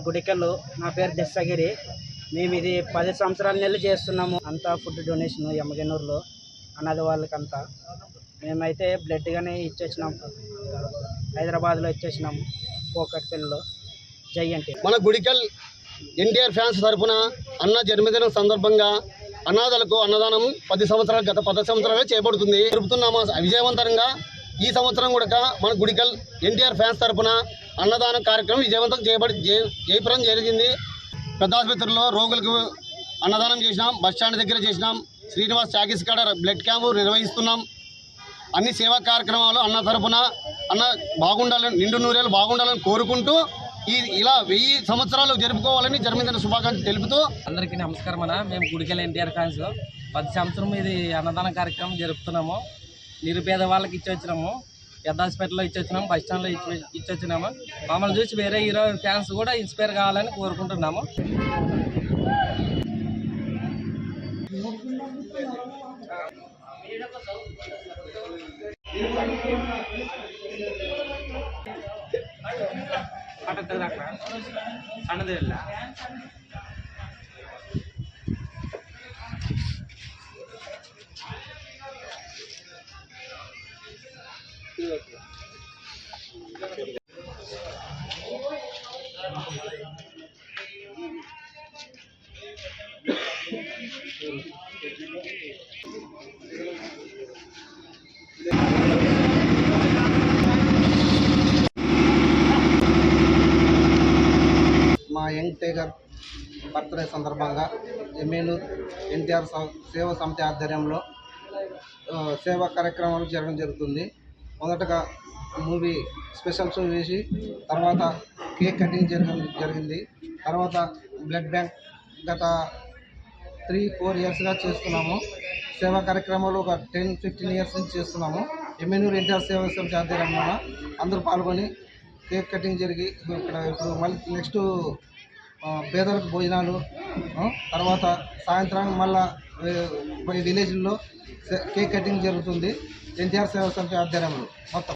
గుడికల్లో నా పేరు దశగిరి. మేము ఇది 10 సంవత్సరాల నెలలు చేస్తున్నాము. అంతా ఫుడ్ డొనేషన్ ఎమ్మగనూరులో అనాథ వాళ్ళకంతా. మేమైతే బ్లడ్ గానే ఇచ్చేసినాం, హైదరాబాద్లో ఇచ్చేసినాము, పోకట్పల్లిలో. జై అంటే మన గుడికల్ ఎన్టీఆర్ ఫ్యాన్స్ తరఫున అన్న జన్మదినం సందర్భంగా అనాథలకు అన్నదానం 10 సంవత్సరాలు గత 10 సంవత్సరాలుగా చేపడుతుంది జరుపుతున్నాము విజయవంతంగా. ఈ సంవత్సరం కూడా మన గుడికల్ ఎన్టీఆర్ ఫ్యాన్స్ తరఫున అన్నదానం కార్యక్రమం విజయవంతం జయప్రదం జరిగింది. పెద్ద ఆసుపత్రిలో రోగులకు అన్నదానం చేసినాం, బస్టాండ్ దగ్గర చేసినాం, శ్రీనివాస్ చాకీస్ కాడ బ్లడ్ క్యాంపు నిర్వహిస్తున్నాం. అన్ని సేవా కార్యక్రమాలు అన్న తరఫున అన్న బాగుండాలని, నిండు నూరేళ్ళు బాగుండాలని కోరుకుంటూ ఇలా 1000 సంవత్సరాలు జరుపుకోవాలని జన్మదిన శుభాకాంక్షలు తెలుపుతూ అందరికీ నమస్కారం. మేము గుడికల్ ఎన్టీఆర్ ఫ్యాన్స్ 10 సంవత్సరం ఇది అన్నదాన కార్యక్రమం జరుపుతున్నాము. నిరుపేద వాళ్ళకి ఇచ్చొచ్చినాము, పెద్ద హాస్పిటల్లో ఇచ్చొచ్చినాము, బస్ స్టాండ్లో ఇచ్చొచ్చినాము. మమ్మల్ని చూసి వేరే హీరో ఫ్యాన్స్ కూడా ఇన్స్పైర్ కావాలని కోరుకుంటున్నాము. సన్నదిಲ್ಲ మా యంగ్ టైగర్ బర్త్డే సందర్భంగా ఎమ్మెల్యూరు ఎన్టీఆర్ సేవా సమితి ఆధ్వర్యంలో సేవా కార్యక్రమాలు జరగడం జరుగుతుంది. మొదటగా మూవీ స్పెషల్ షో వేసి, తర్వాత కేక్ కటింగ్ జరిగింది. తర్వాత బ్లడ్ బ్యాంక్ గత 3-4 ఇయర్స్గా చేస్తున్నాము. సేవా కార్యక్రమాలు ఒక 10-15 ఇయర్స్ నుంచి చేస్తున్నాము. ఎమ్మెల్యూరు ఎన్టీఆర్ సేవా సమితి ఆధ్వర్యంలో అందరూ పాల్గొని కేక్ కటింగ్ జరిగి ఇక్కడ ఇప్పుడు మళ్ళీ నెక్స్ట్ పేదలకు భోజనాలు, తర్వాత సాయంత్రం మళ్ళా విలేజ్లో కేక్ కటింగ్ జరుగుతుంది ఎన్టీఆర్ సేవా సమితి ఆధ్వర్యంలో మొత్తం.